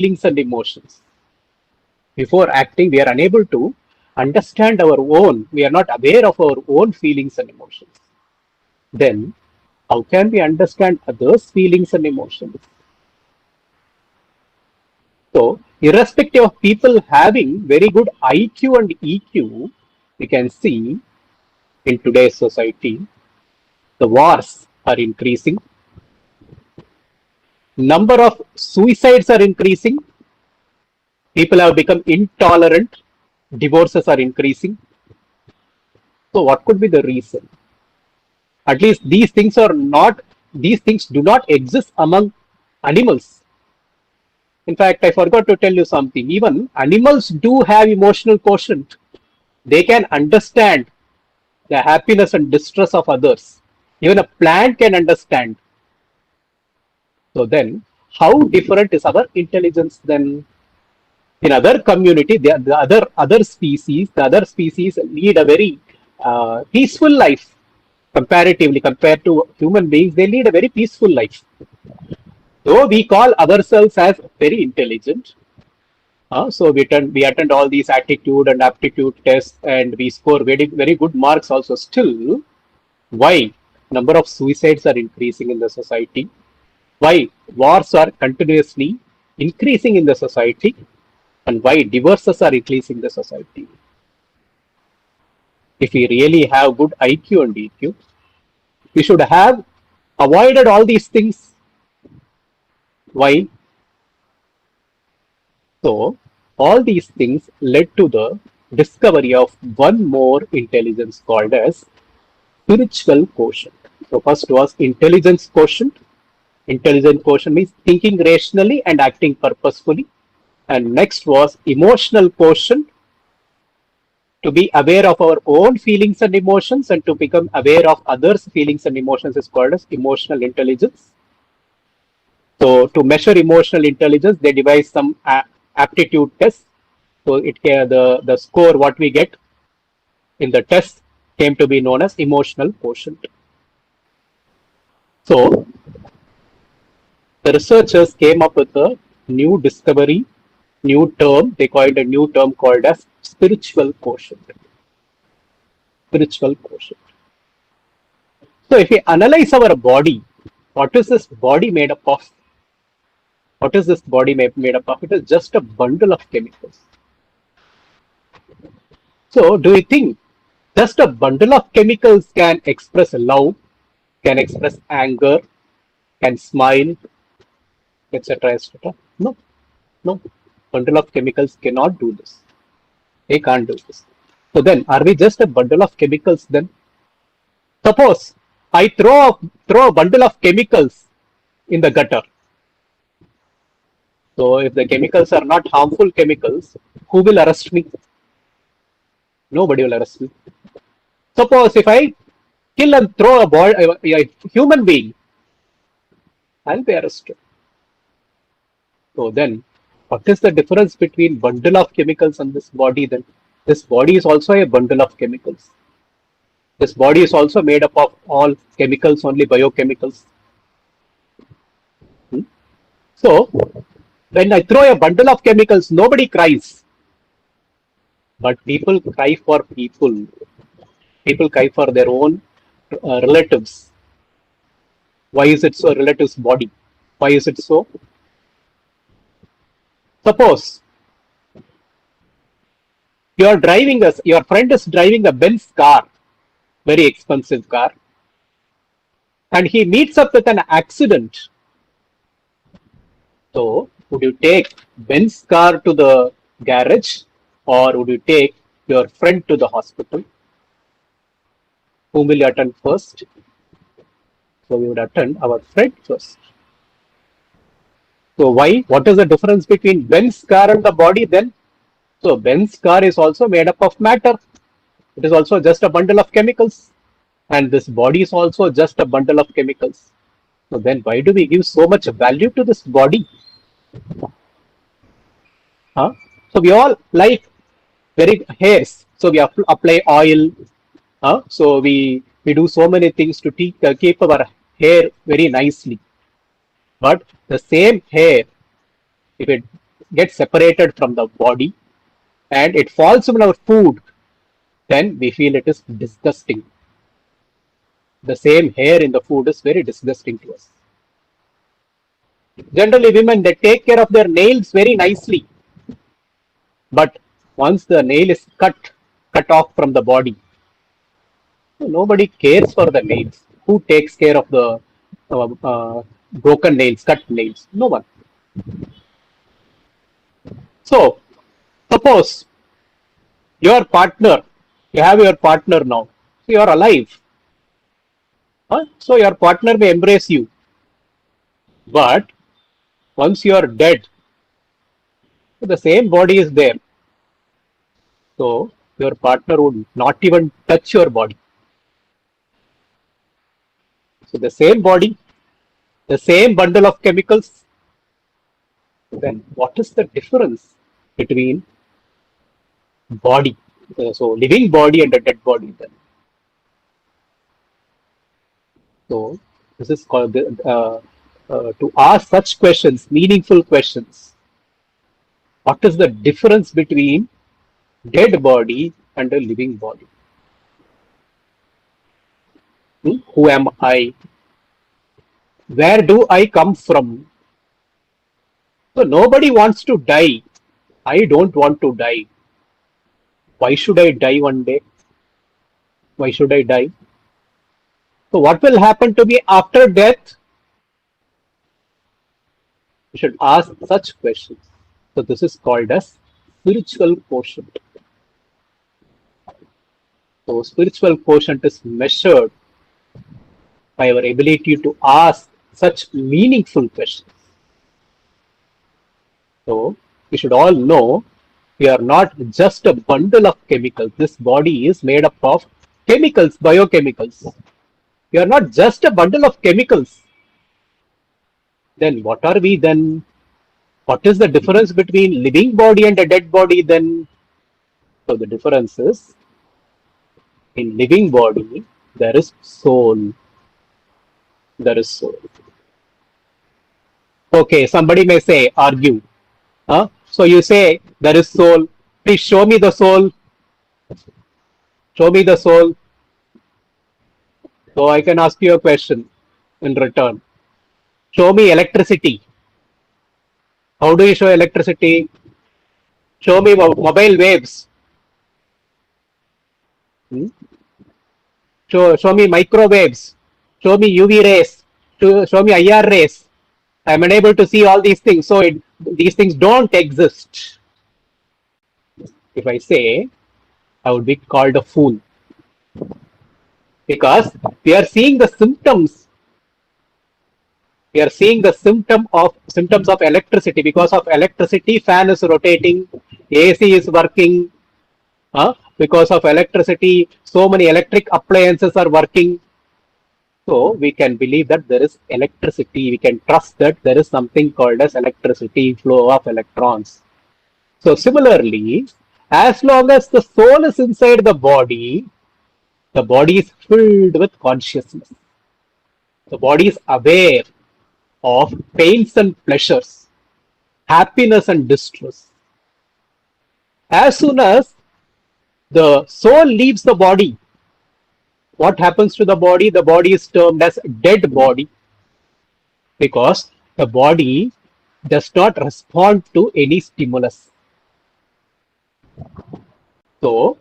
feelings and emotions. Before acting, we are unable to understand our own, we are not aware of our own feelings and emotions. Then, how can we understand others' feelings and emotions? So, irrespective of people having very good IQ and EQ, we can see in today's society, the wars are increasing, number of suicides are increasing, people have become intolerant, divorces are increasing. So, what could be the reason? At least these things do not exist among animals. In fact, I forgot to tell you something. Even animals do have emotional quotient. They can understand the happiness and distress of others. Even a plant can understand. So then, how different is our intelligence then? In other community, the other species lead a very peaceful life comparatively compared to human beings. They lead a very peaceful life. Though we call ourselves as very intelligent, so we attend all these attitude and aptitude tests and we score very good marks also. Still, why number of suicides are increasing in the society? Why wars are continuously increasing in the society? And why divorces are increasing in the society? If we really have good IQ and EQ, we should have avoided all these things. Why? So, all these things led to the discovery of one more intelligence called as spiritual quotient. So, first was intelligence quotient. Intelligent quotient means thinking rationally and acting purposefully. And next was emotional quotient, to be aware of our own feelings and emotions and to become aware of others' feelings and emotions is called as emotional intelligence. So to measure emotional intelligence, they devise some aptitude tests. So the score what we get in the test came to be known as emotional quotient. So the researchers came up with a new discovery, new term. They coined a new term called as spiritual quotient. Spiritual quotient. So if we analyze our body, what is this body made up of? What is this body made up of? It is just a bundle of chemicals. So do you think just a bundle of chemicals can express love, can express anger, can smile, etc., etc.? No, no. Bundle of chemicals cannot do this. They can't do this. So then, are we just a bundle of chemicals then? Suppose I throw a bundle of chemicals in the gutter. So if the chemicals are not harmful chemicals, who will arrest me? Nobody will arrest me. Suppose if I kill and throw a human being, I'll be arrested. So then, what is the difference between bundle of chemicals and this body then? This body is also a bundle of chemicals. This body is also made up of all chemicals, only biochemicals. So, when I throw a bundle of chemicals, nobody cries. But people cry for people. People cry for their own relatives. Why is it so? Relatives' body. Why is it so? Suppose your friend is driving a Benz car, very expensive car, and he meets up with an accident. So, would you take Ben's car to the garage or would you take your friend to the hospital? Whom will you attend first? So, we would attend our friend first. So, why? What is the difference between Ben's car and the body then? So, Ben's car is also made up of matter. It is also just a bundle of chemicals. And this body is also just a bundle of chemicals. So, then why do we give so much value to this body? So we all like very hairs. So we apply oil. So we do so many things to keep our hair very nicely. But the same hair, if it gets separated from the body and it falls in our food, then we feel it is disgusting. The same hair in the food is very disgusting to us. Generally, women, they take care of their nails very nicely. But once the nail is cut off from the body, nobody cares for the nails. Who takes care of the broken nails, cut nails? No one. So, suppose your partner, you have your partner now, so you are alive. So your partner may embrace you. But once you are dead, the same body is there. So your partner would not even touch your body. So the same body, the same bundle of chemicals, then what is the difference between body? So living body and a dead body then. So this is called to ask such questions, meaningful questions. What is the difference between dead body and a living body? Who am I? Where do I come from? So nobody wants to die. I don't want to die. Why should I die one day? Why should I die? So what will happen to me after death? We should ask such questions. So this is called as spiritual quotient. So spiritual quotient is measured by our ability to ask such meaningful questions. So we should all know we are not just a bundle of chemicals. This body is made up of chemicals, biochemicals. We are not just a bundle of chemicals. Then what are we then? What is the difference between living body and a dead body then? So the difference is in living body there is soul. There is soul. Okay, somebody may say, argue. So you say there is soul. Please show me the soul. Show me the soul. So I can ask you a question in return. Show me electricity. How do you show electricity? Show me mobile waves. Show me microwaves. Show me UV rays. Show me IR rays. I am unable to see all these things. So these things don't exist. If I say, I would be called a fool. Because we are seeing the symptoms. We are seeing the symptoms of electricity. Because of electricity, fan is rotating, AC is working. Because of electricity, so many electric appliances are working. So we can believe that there is electricity. We can trust that there is something called as electricity, flow of electrons. So similarly, as long as the soul is inside the body is filled with consciousness. The body is aware of pains and pleasures, happiness and distress. As soon as the soul leaves the body, what happens to the body? The body is termed as dead body because the body does not respond to any stimulus. So,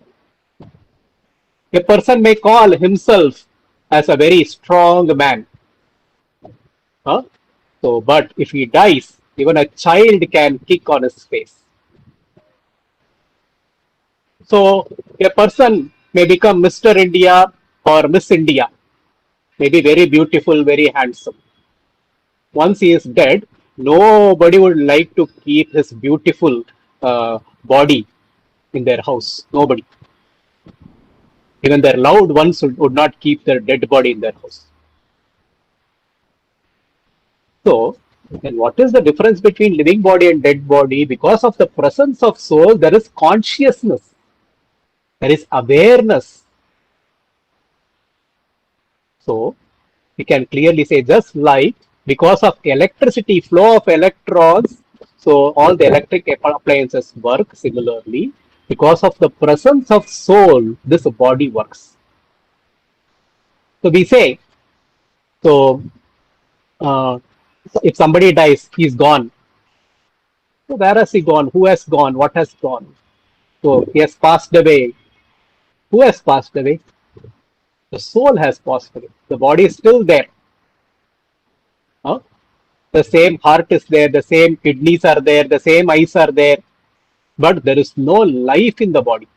a person may call himself as a very strong man. So, but if he dies, even a child can kick on his face. So, a person may become Mr. India or Miss India, may be very beautiful, very handsome. Once he is dead, nobody would like to keep his beautiful body in their house. Nobody. Even their loved ones would not keep their dead body in their house. So, then what is the difference between living body and dead body? Because of the presence of soul, there is consciousness. There is awareness. So, we can clearly say just like because of electricity, flow of electrons, So all the electric appliances work similarly. Because of the presence of soul, this body works. So we say, so uh, if somebody dies, he's gone. So where has he gone? Who has gone? What has gone? So he has passed away. Who has passed away? The soul has passed away. The body is still there. Huh? The same heart is there, the same kidneys are there, the same eyes are there, but there is no life in the body.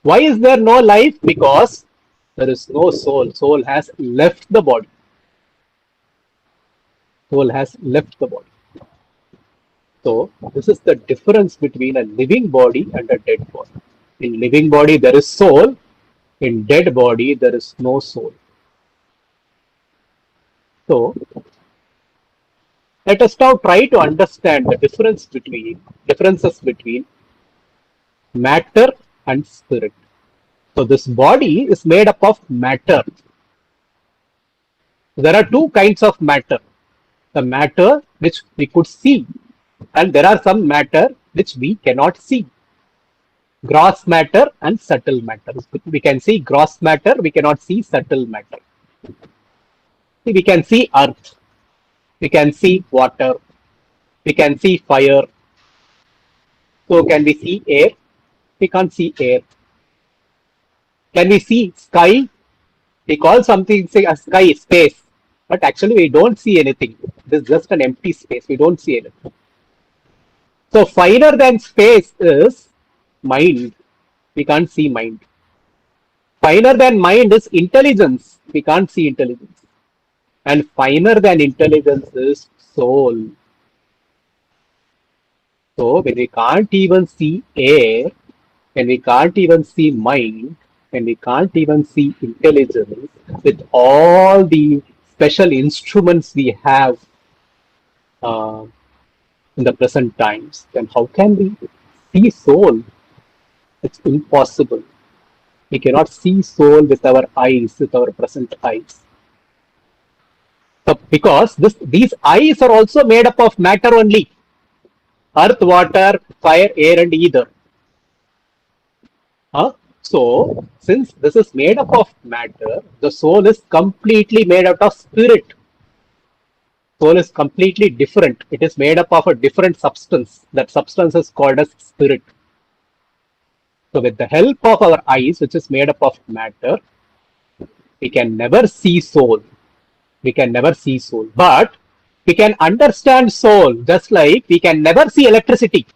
Why is there no life? Because there is no soul. Soul has left the body. Soul has left the body. So this is the difference between a living body and a dead body. In living body there is soul. In dead body there is no soul. So let us now try to understand the differences between matter and spirit. So this body is made up of matter. There are two kinds of matter. The matter which we could see, and there are some matter which we cannot see. Gross matter and subtle matter. We can see gross matter, we cannot see subtle matter. We can see earth, we can see water, we can see fire. So can we see air? We can't see air. Can we see sky? We call something say a sky space, but actually we don't see anything. This is just an empty space. We don't see anything. So finer than space is mind. We can't see mind. Finer than mind is intelligence. We can't see intelligence. And finer than intelligence is soul. So when we can't even see air, when we can't even see mind, when we can't even see intelligence, with all the special instruments we have in the present times, then how can we see soul? It's impossible. We cannot see soul with our eyes, with our present eyes. So because these eyes are also made up of matter only. Earth, water, fire, air and ether. So since this is made up of matter, the soul is completely made out of spirit. Soul is completely different. It is made up of a different substance. That substance is called as spirit. So with the help of our eyes, which is made up of matter, we can never see soul. We can never see soul. But we can understand soul, just like we can never see electricity.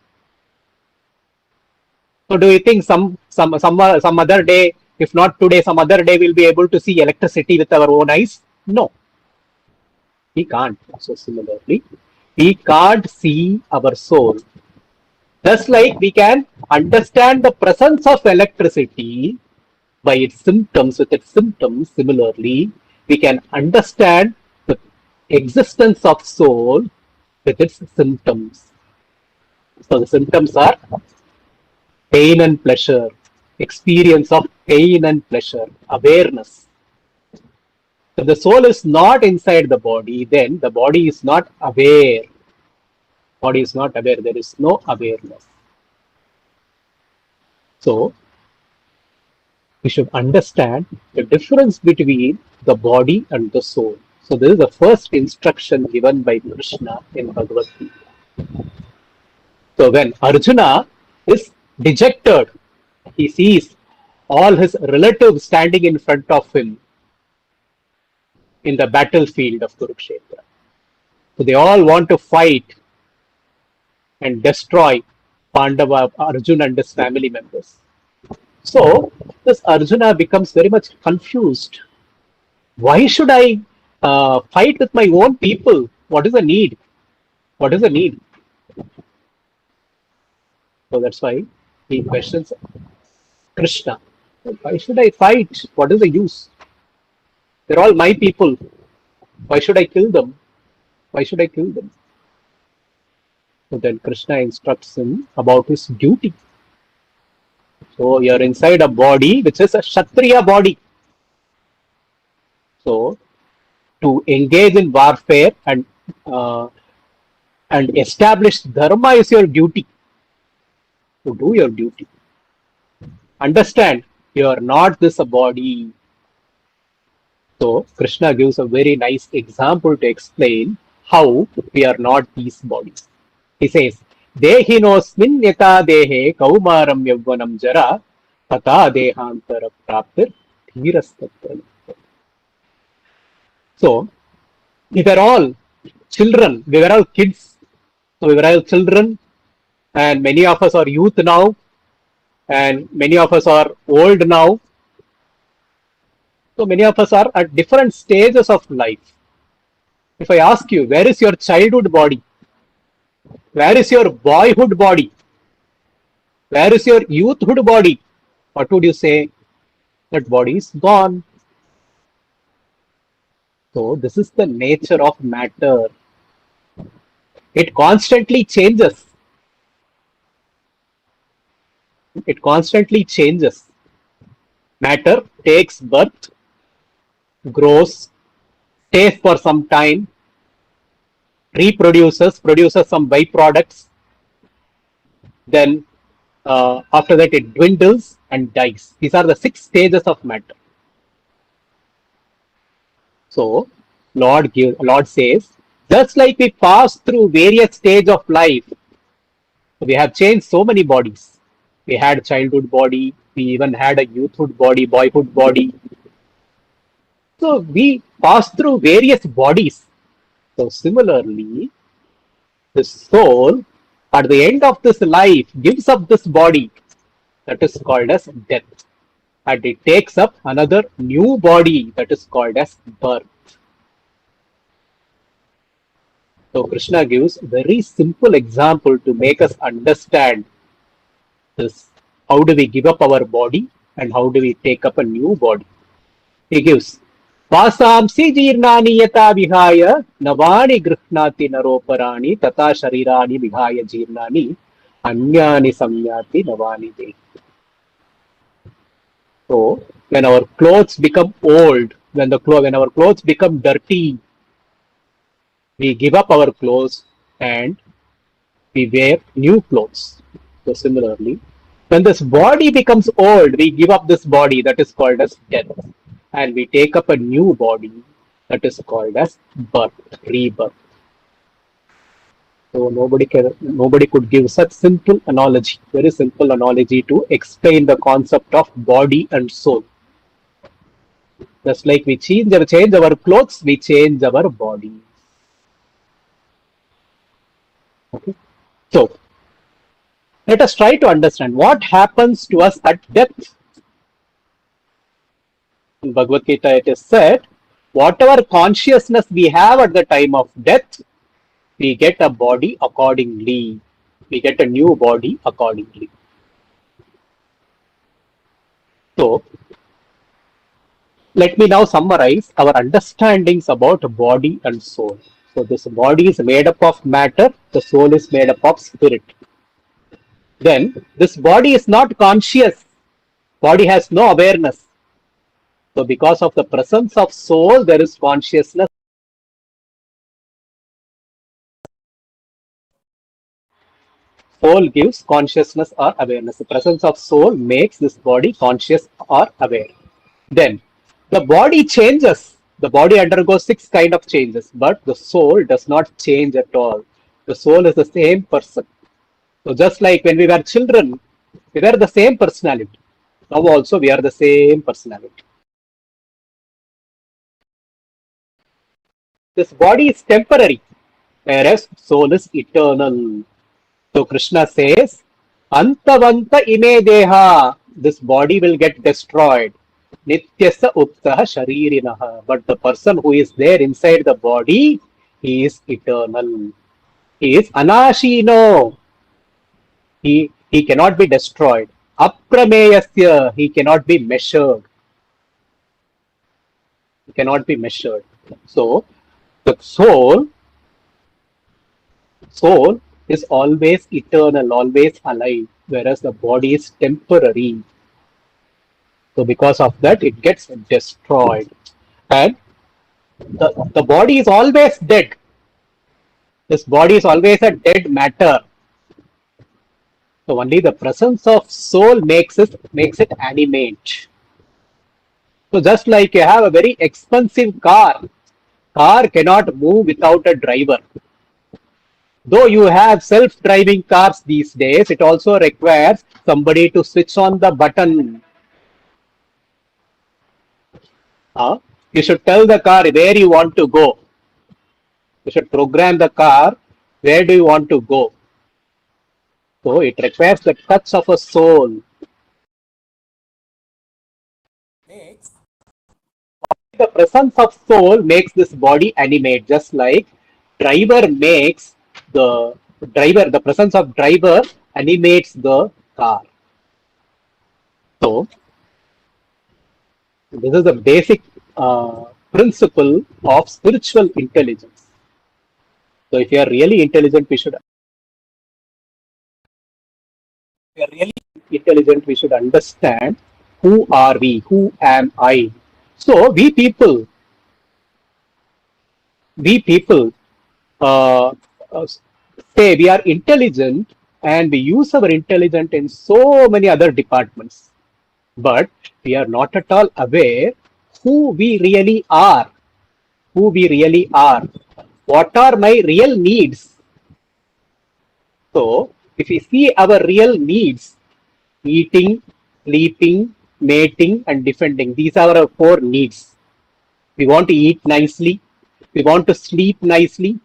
So do you think some other day, if not today, some other day we'll be able to see electricity with our own eyes? No. We can't. So similarly, we can't see our soul. Just like we can understand the presence of electricity by its symptoms, with its symptoms, similarly, we can understand the existence of soul with its symptoms. So the symptoms are pain and pleasure, experience of pain and pleasure, awareness. If the soul is not inside the body, then the body is not aware. Body is not aware. There is no awareness. So we should understand the difference between the body and the soul. So this is the first instruction given by Krishna in Bhagavad Gita. So when Arjuna is dejected, he sees all his relatives standing in front of him in the battlefield of Kurukshetra. So they all want to fight and destroy Pandava, Arjuna and his family members. So this Arjuna becomes very much confused. Why should I fight with my own people? What is the need? What is the need? So that's why he questions Krishna. Why should I fight? What is the use? They're all my people. Why should I kill them? Why should I kill them? So then Krishna instructs him about his duty. So you're inside a body which is a Kshatriya body. So, to engage in warfare and uh, to defend the country, to defend the And established dharma is your duty. To do your duty. Understand, you are not this body. So Krishna gives a very nice example to explain how we are not these bodies. He says, Dehinosmin yata dehe kaumaram yavvanam jara tata dehantara praptir dhirastatana. So we were all children, we were all kids. So we were all children, and many of us are youth now, and many of us are old now. So many of us are at different stages of life. If I ask you, where is your childhood body? Where is your boyhood body? Where is your youthhood body? What would you say? That body is gone. So this is the nature of matter. It constantly changes. It constantly changes. Matter takes birth, grows, stays for some time, reproduces, produces some byproducts. Then after that it dwindles and dies. These are the 6 stages of matter. So Lord says, just like we pass through various stages of life, we have changed so many bodies. We had childhood body, we even had a youthhood body, boyhood body. So we pass through various bodies. So similarly, the soul at the end of this life gives up this body, that is called as death, and it takes up another new body, that is called as birth. So Krishna gives a very simple example to make us understand this. How do we give up our body and how do we take up a new body? He gives Vasamsi jirnani yata vihaya navani grihnati naroparani tata sharirani vihaya jirnani anyani samyati navani dehi. So when our clothes become old, when our clothes become dirty, we give up our clothes and we wear new clothes. So similarly, when this body becomes old, we give up this body, that is called as death, and we take up a new body, that is called as birth, rebirth. So nobody could give such simple analogy, very simple analogy to explain the concept of body and soul. Just like we change our clothes, we change our body. Okay. So let us try to understand what happens to us at death. In Bhagavad Gita it is said, whatever consciousness we have at the time of death, we get a body accordingly. We get a new body accordingly. So let me now summarize our understandings about body and soul. So this body is made up of matter, the soul is made up of spirit. Then this body is not conscious. Body has no awareness. So because of the presence of soul, there is consciousness. Soul gives consciousness or awareness. The presence of soul makes this body conscious or aware. Then the body changes. The body undergoes 6 kind of changes, but the soul does not change at all. The soul is the same person. So just like when we were children, we were the same personality. Now also we are the same personality. This body is temporary, whereas soul is eternal. So Krishna says, Antavanta ime deha, this body will get destroyed. Nityasa uptaha sharirinaha. But the person who is there inside the body, he is eternal. He is anashino. He cannot be destroyed. Aprameyasya, he cannot be measured. He cannot be measured. So the soul is always eternal, always alive, whereas the body is temporary. So because of that, it gets destroyed. And the body is always dead. This body is always a dead matter. So only the presence of soul makes it animate. So just like you have a very expensive car cannot move without a driver. Though you have self-driving cars these days, it also requires somebody to switch on the button. You should tell the car where you want to go. You should program the car where do you want to go. So it requires the touch of a soul. The presence of soul makes this body animate, just like driver makes the presence of driver animates the car. So this is the basic principle of spiritual intelligence. So if you are really intelligent, we should understand who are we, who am I. So we people uh, uh, say we are intelligent and we use our intelligence in so many other departments, but we are not at all aware who we really are, who we really are. What are my real needs? So, if we see our real needs, eating, sleeping, mating, and defending, these are our four needs. We want to eat nicely, we want to sleep nicely,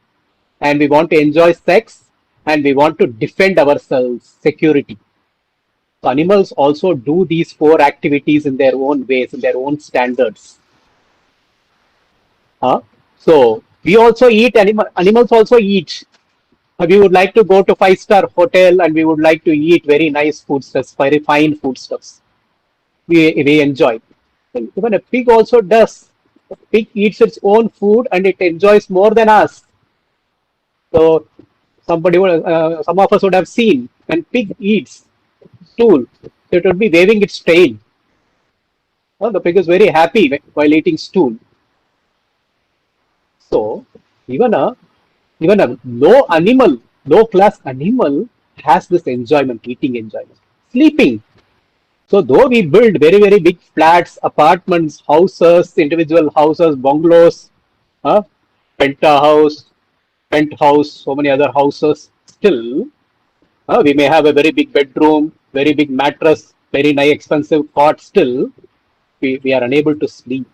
and we want to enjoy sex, and we want to defend ourselves, security. So animals also do these four activities in their own ways, in their own standards. Huh? So we also eat, animals also eat. We would like to go to five-star hotel and we would like to eat very nice foodstuffs, very fine foodstuffs. We enjoy. And even a pig also does. A pig eats its own food and it enjoys more than us. So some of us would have seen when pig eats stool, it would be waving its tail. The pig is very happy while eating stool. So even a even a low class animal has this enjoyment, eating enjoyment. Sleeping. So though we build very, very big flats, apartments, houses, individual houses, bungalows, uh, penthouse, penthouse, so many other houses, still we may have a very big bedroom, very big mattress, very nice expensive cot, still we are unable to sleep.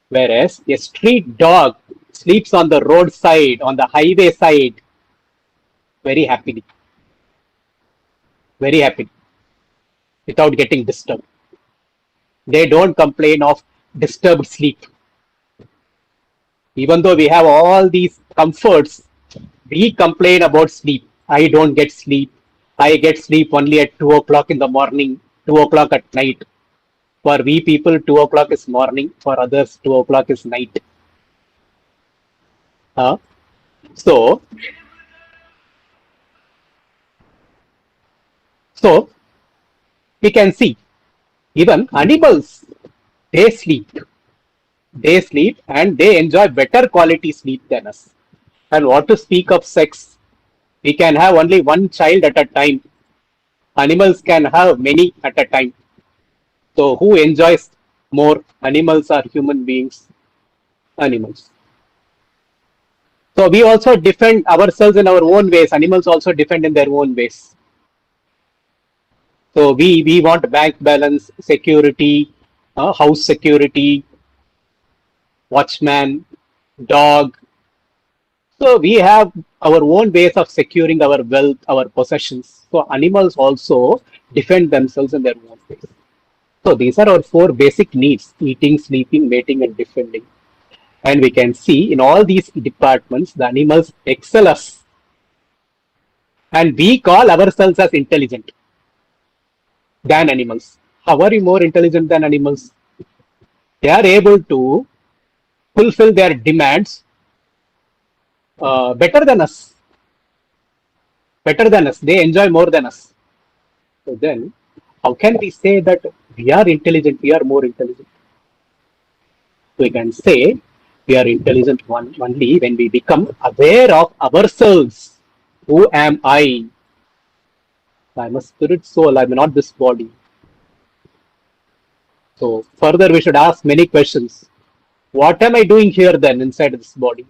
Whereas a street dog sleeps on the roadside, on the highway side, very happily, very happily, without getting disturbed. They don't complain of disturbed sleep. Even though we have all these comforts, we complain about sleep. I don't get sleep. I get sleep only at 2 o'clock in the morning, 2 o'clock at night. For we people, 2 o'clock is morning. For others, 2 o'clock is night. Uh, so, so we can see even animals, they sleep. They sleep and they enjoy better quality sleep than us. And what to speak of sex? We can have only one child at a time. Animals can have many at a time. So who enjoys more? Animals or human beings? Animals. So we also defend ourselves in our own ways. Animals also defend in their own ways. So we want bank balance, security, house security, watchman, dog. So we have our own ways of securing our wealth, our possessions. So animals also defend themselves in their own ways. So these are our four basic needs: eating, sleeping, mating, and defending. And we can see in all these departments, the animals excel us. And we call ourselves as intelligent than animals. How are you more intelligent than animals? They are able to fulfill their demands better than us. Better than us. They enjoy more than us. So then, how can we say that we are intelligent, we are more intelligent? We can say We are intelligent only when we become aware of ourselves. Who am I? I'm a spirit soul. I'm not this body. So further, we should ask many questions. What am I doing here then inside this body?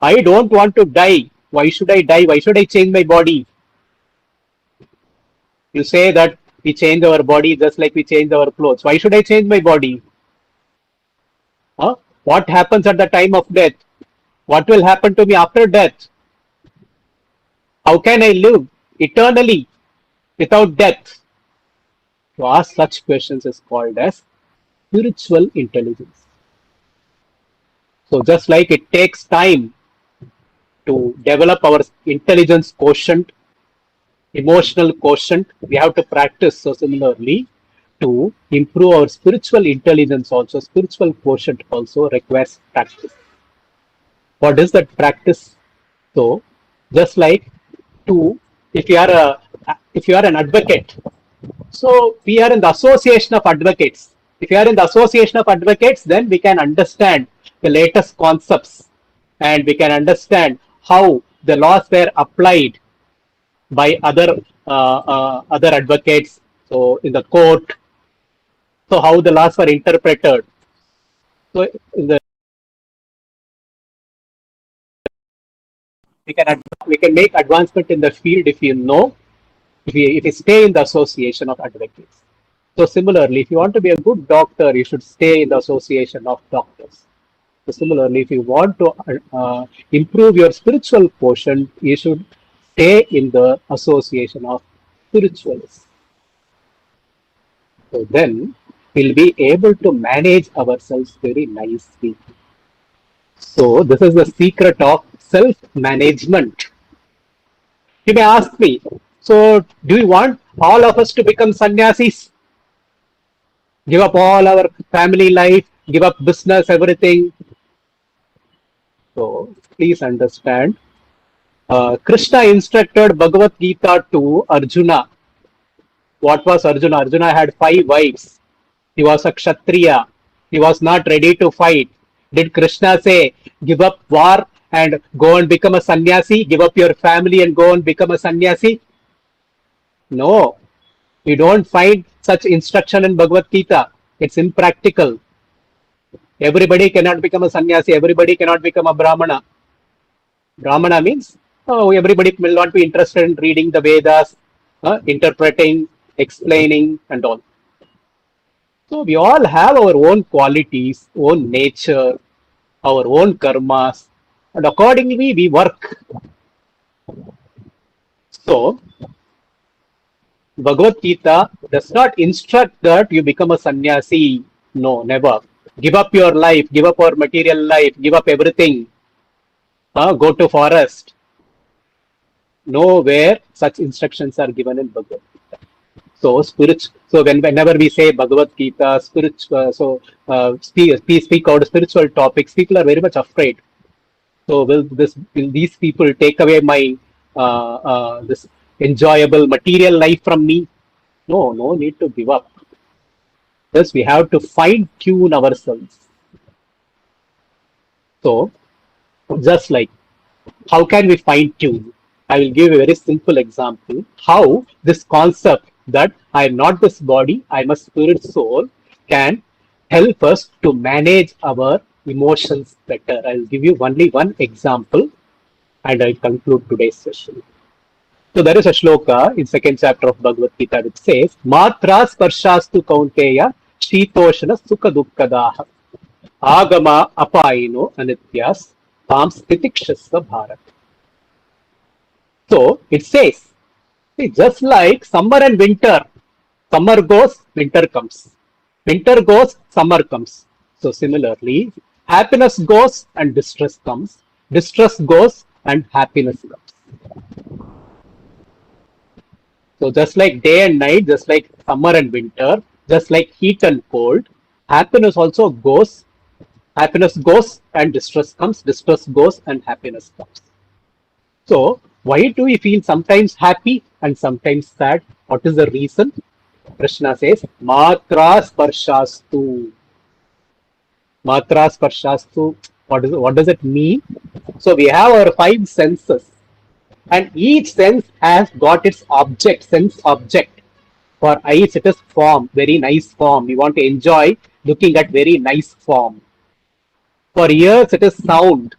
I don't want to die. Why should I die? Why should I change my body? You say that we change our body just like we change our clothes. Why should I change my body? Huh? What happens at the time of death? What will happen to me after death? How can I live eternally without death? To ask such questions is called as spiritual intelligence. So just like it takes time to develop our intelligence quotient, emotional quotient, we have to practice. So similarly, to improve our spiritual intelligence also, spiritual quotient also requires practice. What is that practice? So just like to, if you are an advocate, so we are in the association of advocates. If you are in the association of advocates, then we can understand the latest concepts and we can understand how the laws were applied by other advocates. So in the court, so how the laws were interpreted. So in the we can make advancement in the field if you know, if you stay in the association of advocates. So similarly, if you want to be a good doctor, you should stay in the association of doctors. So similarly, if you want to improve your spiritual quotient, you should stay in the association of spiritualists. So then we'll be able to manage ourselves very nicely. So this is the secret of self-management. You may ask me, so do you want all of us to become sannyasis? Give up all our family life, give up business, everything. So please understand, Krishna instructed Bhagavad Gita to Arjuna. What was Arjuna? Arjuna had 5 wives. He was a Kshatriya. He was not ready to fight. Did Krishna say, give up war and go and become a sannyasi? Give up your family and go and become a sannyasi? No. You don't find such instruction in Bhagavad Gita. It's impractical. Everybody cannot become a sannyasi. Everybody cannot become a Brahmana. Brahmana means everybody will not be interested in reading the Vedas, interpreting, explaining, and all. So we all have our own qualities, own nature, our own karmas, and accordingly we work. So Bhagavad Gita does not instruct that you become a sannyasi. No, never. Give up your life, give up our material life, give up everything. Go to forest. Nowhere such instructions are given in Bhagavad Gita. So whenever we say Bhagavad Gita, speak out spiritual topics, people are very much afraid. So will these people take away my this enjoyable material life from me? No need to give up. Thus we have to fine tune ourselves. So just like, how can we fine tune? I will give a very simple example how this concept that I am not this body, I am a spirit soul, can help us to manage our emotions better. I will give you only one example and I will conclude today's session. So there is a shloka in second chapter of Bhagavad Gita which says, Matra sparshastu kaunteya shitoshana sukha dukkadaha agama apayino anityas tam stitikshasva bharat. So it says, see, just like summer and winter, summer goes, winter comes. Winter goes, summer comes. So similarly, happiness goes and distress comes. Distress goes and happiness comes. So just like day and night, just like summer and winter, just like heat and cold, happiness also goes. Happiness goes and distress comes. Distress goes and happiness comes. So why do we feel sometimes happy and sometimes sad? What is the reason? Krishna says, Matra sparshastu. Matra, Sparshastu. What does it mean? So we have our five senses, and each sense has got its object, sense object. For eyes, it is form, very nice form. We want to enjoy looking at very nice form. For ears, it is sound.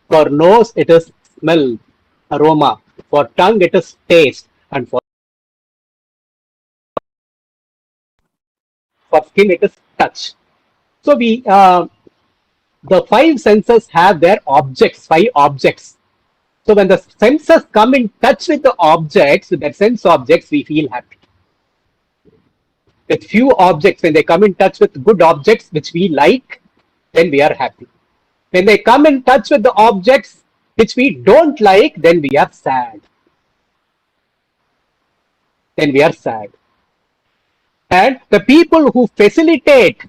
For nose, it is smell, aroma. For tongue, it is taste. And for skin, it is touch. So the five senses have their objects, five objects. So when the senses come in touch with the objects, with their sense objects, we feel happy. With few objects, when they come in touch with good objects which we like, then we are happy. When they come in touch with the objects which we don't like, then we are sad. Then we are sad. And the people who facilitate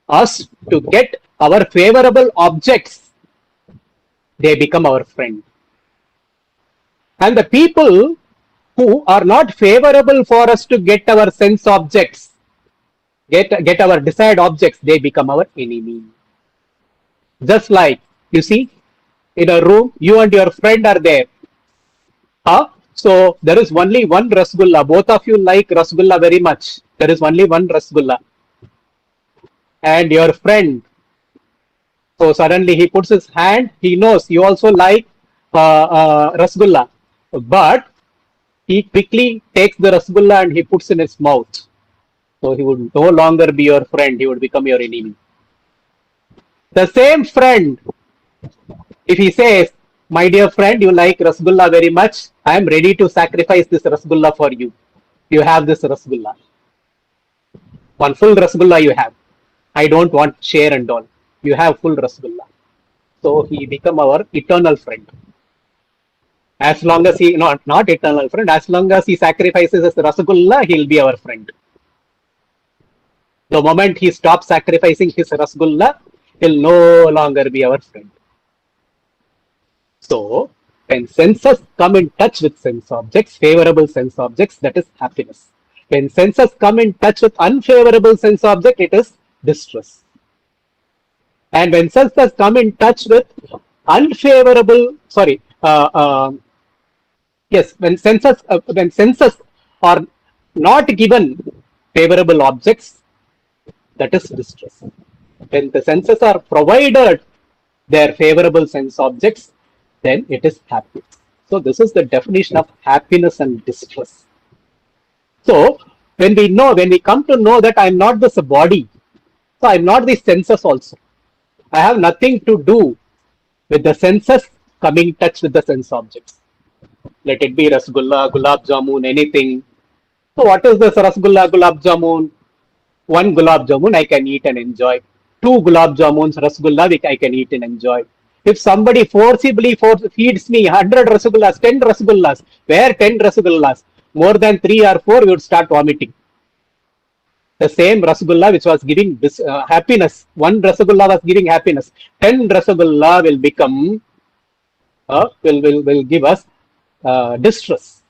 us to get our favorable objects, they become our friend. And the people who are not favorable for us to get our sense objects, get our desired objects, they become our enemy. Just like, you see, in a room, you and your friend are there. Huh? So there is only one Rasgulla. Both of you like Rasgulla very much. There is only one Rasgulla. And your friend, so suddenly he puts his hand, he knows you also like Rasgulla. But he quickly takes the Rasgulla and he puts in his mouth. So he would no longer be your friend, he would become your enemy. The same friend, if he says, my dear friend, you like Rasgulla very much, I am ready to sacrifice this Rasgulla for you. You have this Rasgulla. One full Rasgulla you have. I don't want share and all. You have full Rasgulla. So he become our eternal friend. As long as he, not eternal friend, as long as he sacrifices his Rasgulla, he'll be our friend. The moment he stops sacrificing his Rasgulla, he'll no longer be our friend. So, when senses come in touch with sense objects, favorable sense objects, that is happiness. When senses come in touch with unfavorable sense object, it is distress. And when senses come in touch with unfavorable, when senses are not given favorable objects, that is distress. When the senses are provided their favorable sense objects, then it is happy. So this is the definition of happiness and distress. So when we come to know that I'm not this body, so I'm not the senses also. I have nothing to do with the senses coming in touch with the sense objects. Let it be Rasgulla, Gulab Jamun, anything. So what is this Rasgulla, Gulab Jamun? One Gulab Jamun I can eat and enjoy. Two Gulab Jamuns, Rasgulla, which I can eat and enjoy. If somebody forcibly feeds me 100 Rasgullas, 10 Rasgullas, where 10 Rasgullas? More than 3 or 4, we would start vomiting. The same Rasgulla which was giving this happiness, one Rasgulla was giving happiness, 10 Rasgulla will become, will give us distress.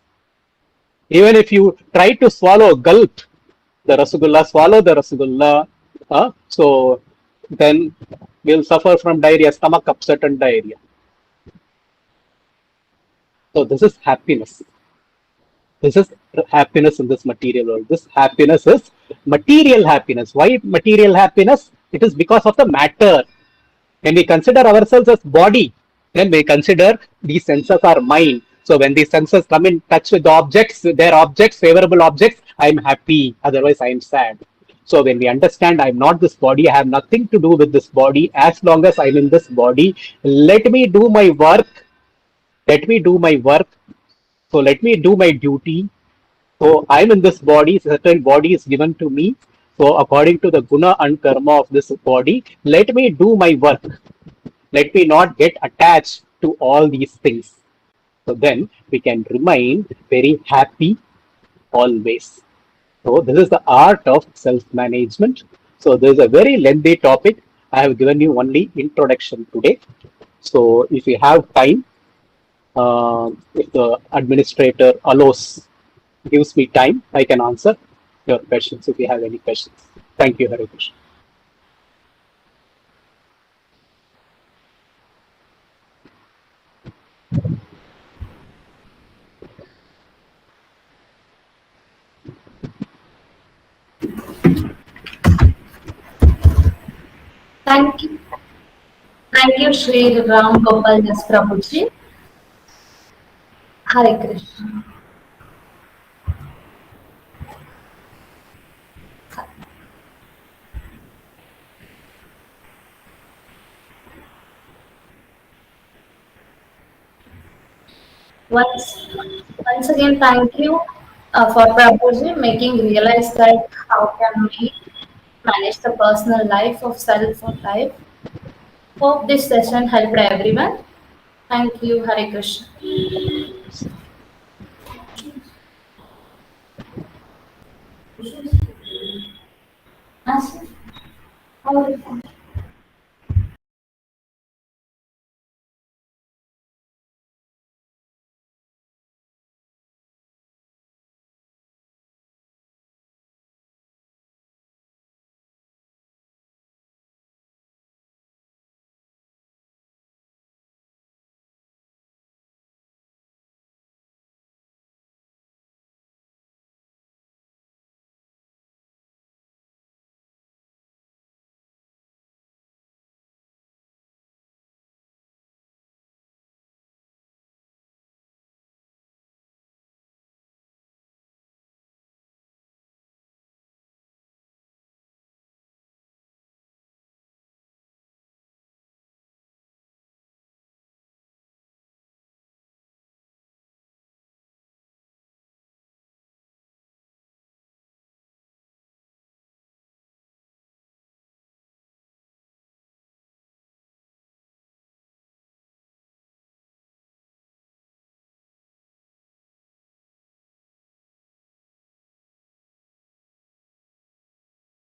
Even if you try to swallow, gulp the Rasgulla, swallow the Rasgulla, so then we'll suffer from diarrhea, stomach upset and diarrhea. So this is happiness. This is happiness in this material world. This happiness is material happiness. Why material happiness? It is because of the matter. When we consider ourselves as body, then we consider these senses are mine. So when these senses come in touch with the objects, with their objects, favorable objects, I'm happy. Otherwise, I'm sad. So when we understand I'm not this body, I have nothing to do with this body. As long as I'm in this body, let me do my work. Let me do my work. So let me do my duty. So I'm in this body, certain body is given to me. So according to the guna and karma of this body, let me do my work. Let me not get attached to all these things. So then we can remain very happy always. So this is the art of self-management. So this is a very lengthy topic. I have given you only introduction today. So if you have time, if the administrator gives me time, I can answer your questions if you have any questions. Thank you, Hare Krishna. Thank you. Thank you, Sri Ram Gopal Das Prabhuji. Hare Krishna. Once, once again, thank you for Prabhuji making realize that how can we manage the personal life of self or life. Hope this session helped everyone. Thank you, Hare Krishna. Yes. How